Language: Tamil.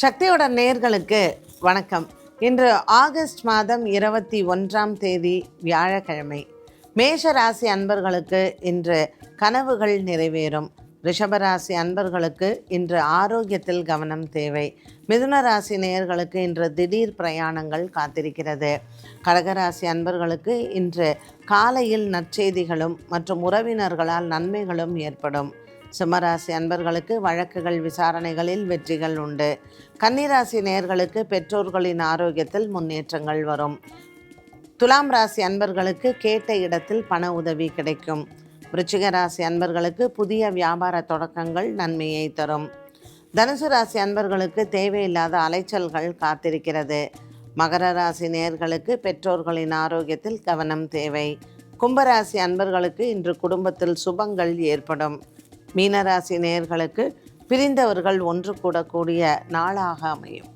சக்தியோட நேயர்களுக்கு வணக்கம். இன்று ஆகஸ்ட் மாதம் 21ஆம் தேதி வியாழக்கிழமை. மேஷ ராசி அன்பர்களுக்கு இன்று கனவுகள் நிறைவேறும். ரிஷபராசி அன்பர்களுக்கு இன்று ஆரோக்கியத்தில் கவனம் தேவை. மிதுன ராசி நேயர்களுக்கு இன்று திடீர் பிரயாணங்கள் காத்திருக்கிறது. கடகராசி அன்பர்களுக்கு இன்று காலையில் நற்செய்திகளும் மற்றும் உறவினர்களால் நன்மைகளும் ஏற்படும். சிம்மராசி அன்பர்களுக்கு வழக்குகள் விசாரணைகளில் வெற்றிகள் உண்டு. கன்னிராசி நேயர்களுக்கு பெற்றோர்களின் ஆரோக்கியத்தில் முன்னேற்றங்கள் வரும். துலாம் ராசி அன்பர்களுக்கு கேட்ட இடத்தில் பண உதவி கிடைக்கும். விருச்சிக ராசி அன்பர்களுக்கு புதிய வியாபார தொடக்கங்கள் நன்மையை தரும். தனுசு ராசி அன்பர்களுக்கு தேவையில்லாத அலைச்சல்கள் காத்திருக்கிறது. மகர ராசி நேயர்களுக்கு பெற்றோர்களின் ஆரோக்கியத்தில் கவனம் தேவை. கும்பராசி அன்பர்களுக்கு இன்று குடும்பத்தில் சுபங்கள் ஏற்படும். மீனராசி நேயர்களுக்கு பிரிந்தவர்கள் ஒன்று கூடக்கூடிய நாளாக அமையும்.